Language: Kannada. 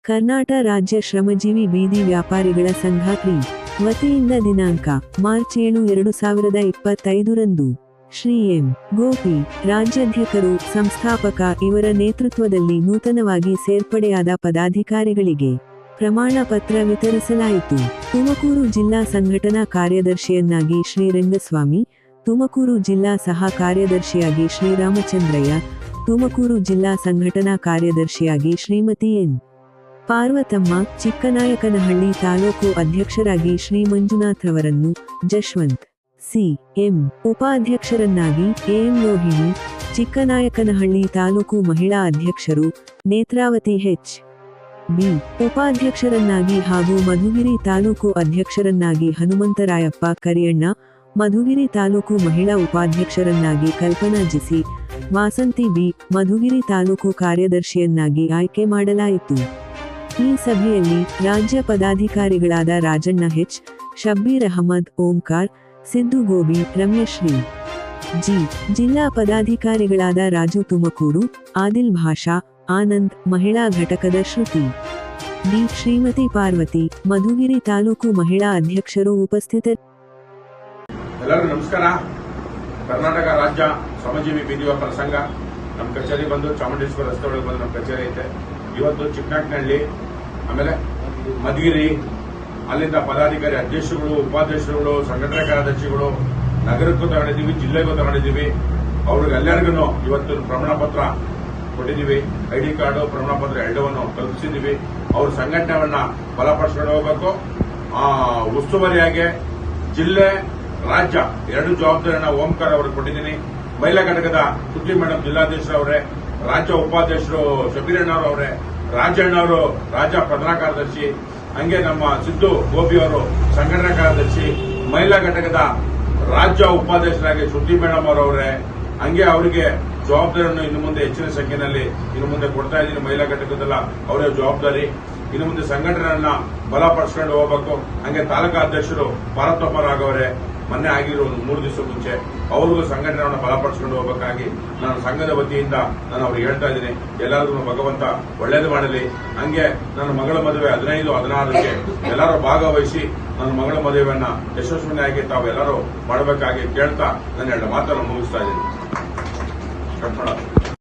ಕರ್ನಾಟಕ ರಾಜ್ಯ ಶ್ರಮಜೀವಿ ಬೀದಿ ವ್ಯಾಪಾರಿಗಳ ಸಂಘ ಕ್ರಿ ವತಿಯಿಂದ ದಿನಾಂಕ ಮಾರ್ಚ್ 7, 2025 ಶ್ರೀ ಎಂ. ಗೋಪಿ, ರಾಜ್ಯಾಧ್ಯಕ್ಷರು, ಸಂಸ್ಥಾಪಕ ಇವರ ನೇತೃತ್ವದಲ್ಲಿ ನೂತನವಾಗಿ ಸೇರ್ಪಡೆಯಾದ ಪದಾಧಿಕಾರಿಗಳಿಗೆ ಪ್ರಮಾಣ ಪತ್ರ ವಿತರಿಸಲಾಯಿತು. ತುಮಕೂರು ಜಿಲ್ಲಾ ಸಂಘಟನಾ ಕಾರ್ಯದರ್ಶಿಯನ್ನಾಗಿ ಶ್ರೀ ರಂಗಸ್ವಾಮಿ, ತುಮಕೂರು ಜಿಲ್ಲಾ ಸಹ ಕಾರ್ಯದರ್ಶಿಯಾಗಿ ಶ್ರೀರಾಮಚಂದ್ರಯ್ಯ, ತುಮಕೂರು ಜಿಲ್ಲಾ ಸಂಘಟನಾ ಕಾರ್ಯದರ್ಶಿಯಾಗಿ ಶ್ರೀಮತಿ ಎನ್. ಪಾರ್ವತಮ್ಮ, ಚಿಕ್ಕನಾಯಕನಹಳ್ಳಿ ತಾಲೂಕು ಅಧ್ಯಕ್ಷರಾಗಿ ಶ್ರೀ ಮಂಜುನಾಥ್ರವರನ್ನು, ಜಶ್ವಂತ್ ಸಿ. ಎಂ. ಉಪಾಧ್ಯಕ್ಷರನ್ನಾಗಿ ಎಂ. ರೋಹಿಣಿ, ಚಿಕ್ಕನಾಯಕನಹಳ್ಳಿ ತಾಲೂಕು ಮಹಿಳಾ ಅಧ್ಯಕ್ಷರು, ನೇತ್ರಾವತಿ ಎಚ್. ಬಿ. ಉಪಾಧ್ಯಕ್ಷರನ್ನಾಗಿ ಹಾಗೂ ಮಧುಗಿರಿ ತಾಲೂಕು ಅಧ್ಯಕ್ಷರನ್ನಾಗಿ ಹನುಮಂತರಾಯಪ್ಪ ಕರಿಯಣ್ಣ, ಮಧುಗಿರಿ ತಾಲೂಕು ಮಹಿಳಾ ಉಪಾಧ್ಯಕ್ಷರನ್ನಾಗಿ ಕಲ್ಪನಾ ಜಿಸಿ, ವಾಸಂತಿ ಬಿ. ಮಧುಗಿರಿ ತಾಲೂಕು ಕಾರ್ಯದರ್ಶಿಯನ್ನಾಗಿ ಆಯ್ಕೆ ಮಾಡಲಾಯಿತು. ಈ ಸಭೆಯಲ್ಲಿ ರಾಜ್ಯ ಪದಾಧಿಕಾರಿಗಳಾದ ರಾಜಣ್ಣ ಎಚ್, ಶಬ್ಬೀರ್ ಅಹಮದ್, ಓಂಕಾರ್, ಸಿದ್ದು ಗೋಬಿ, ರಮ್ಯಶ್ರೀ ಜಿ, ಜಿಲ್ಲಾ ಪದಾಧಿಕಾರಿಗಳಾದ ರಾಜು ತುಮಕೂರು, ಆದಿಲ್ ಭಾಷಾ, ಆನಂದ್, ಮಹಿಳಾ ಘಟಕದ ಶ್ರುತಿ ಡಿ, ಶ್ರೀಮತಿ ಪಾರ್ವತಿ, ಮಧುಗಿರಿ ತಾಲೂಕು ಮಹಿಳಾ ಅಧ್ಯಕ್ಷರು ಉಪಸ್ಥಿತರು. ಎಲ್ಲರಿಗೂ ನಮಸ್ಕಾರ. ಕರ್ನಾಟಕ ರಾಜ್ಯ ಶ್ರಮಜೀವಿ ಬೀದಿ ವ್ಯಾಪಾರ ಸಂಘ ನಮ್ಮ ಕಚೇರಿ ಬಂದು ಚಾಮುಂಡೇಶ್ವರ ರಸ್ತೆ ಒಳಗೆ ಬಂದು ನಮ್ಮ ಕಚೇರಿ ಐತೆ. ಇವತ್ತು ಚಿಕ್ಕನಾಯಕನಹಳ್ಳಿ, ಆಮೇಲೆ ಮಧುಗಿರಿ, ಅಲ್ಲಿಂದ ಪದಾಧಿಕಾರಿ ಅಧ್ಯಕ್ಷರುಗಳು, ಉಪಾಧ್ಯಕ್ಷರುಗಳು, ಸಂಘಟನಾ ಕಾರ್ಯದರ್ಶಿಗಳು ನಗರಕ್ಕೂ ತಗೊಂಡಿದ್ದೀವಿ, ಜಿಲ್ಲೆಗೂ ತಗೊಂಡಿದ್ದೀವಿ. ಅವ್ರಿಗೆಲ್ಲರಿಗೂ ಇವತ್ತು ಪ್ರಮಾಣ ಪತ್ರ ಕೊಟ್ಟಿದ್ದೀವಿ. ಐಡಿ ಕಾರ್ಡು, ಪ್ರಮಾಣ ಪತ್ರ ಎರಡವನ್ನು ತಲುಪಿಸಿದ್ದೀವಿ. ಅವ್ರ ಸಂಘಟನೆಯನ್ನ ಬಲಪಡಿಸ್ಕೊಂಡು ಹೋಗಬೇಕು. ಉಸ್ತುವಾರಿಯಾಗಿ ಜಿಲ್ಲೆ, ರಾಜ್ಯ ಎರಡು ಜವಾಬ್ದಾರಿಯನ್ನು ಓಂಕಾರ ಅವ್ರಿಗೆ ಕೊಟ್ಟಿದ್ದೀನಿ. ಮಹಿಳಾ ಘಟಕದ ಸುದ್ದಿ ಮೇಡಮ್ ಜಿಲ್ಲಾಧ್ಯಕ್ಷರವರೇ, ರಾಜ್ಯ ಉಪಾಧ್ಯಕ್ಷರು ಶಬೀರಣ್ಣವರವರೇ, ರಾಜಣ್ಣವರು ರಾಜ್ಯ ಪ್ರಧಾನ ಕಾರ್ಯದರ್ಶಿ, ಹಂಗೆ ನಮ್ಮ ಸಿದ್ದು ಗೋಪಿ ಅವರು ಸಂಘಟನಾ ಕಾರ್ಯದರ್ಶಿ, ಮಹಿಳಾ ಘಟಕದ ರಾಜ್ಯ ಉಪಾಧ್ಯಕ್ಷರಾಗಿ ಸುದ್ದಿ ಮೇಡಮ್ ಅವರವರೇ, ಹಂಗೆ ಅವರಿಗೆ ಜವಾಬ್ದಾರಿಯನ್ನು ಇನ್ನು ಮುಂದೆ ಹೆಚ್ಚಿನ ಸಂಖ್ಯೆಯಲ್ಲಿ ಇನ್ನು ಮುಂದೆ ಕೊಡ್ತಾ ಇದ್ದೀನಿ. ಮಹಿಳಾ ಘಟಕದಲ್ಲ ಅವರೇ ಜವಾಬ್ದಾರಿ. ಇನ್ನು ಮುಂದೆ ಸಂಘಟನೆಯನ್ನ ಬಲಪಡಿಸ್ಕೊಂಡು ಹೋಗಬೇಕು. ಹಂಗೆ ತಾಲೂಕಾ ಅಧ್ಯಕ್ಷರು ಪಾರ್ವತಮ್ಮ ರಾಘವರೇ, ಮೊನ್ನೆ ಆಗಿರೋ ಒಂದು 3 ದಿವಸ ಮುಂಚೆ ಅವ್ರಿಗೂ ಸಂಘಟನೆಯನ್ನು ಬಲಪಡಿಸಿಕೊಂಡು ಹೋಗಬೇಕಾಗಿ ನಾನು ಸಂಘದ ವತಿಯಿಂದ ನಾನು ಅವ್ರಿಗೆ ಹೇಳ್ತಾ ಇದ್ದೀನಿ. ಎಲ್ಲರಿಗೂ ಭಗವಂತ ಒಳ್ಳೇದು ಮಾಡಲಿ. ಹಂಗೆ ನನ್ನ ಮಗಳ ಮದುವೆ 15, 16ಕ್ಕೆ ಎಲ್ಲರೂ ಭಾಗವಹಿಸಿ ನನ್ನ ಮಗಳ ಮದುವೆಯನ್ನ ಯಶಸ್ವಿಯಾಗಿ ತಾವು ಎಲ್ಲರೂ ಮಾಡಬೇಕಾಗಿ ಕೇಳ್ತಾ ನನ್ನ 2 ಮಾತನ್ನು ಮುಗಿಸ್ತಾ ಇದ್ದೀನಿ.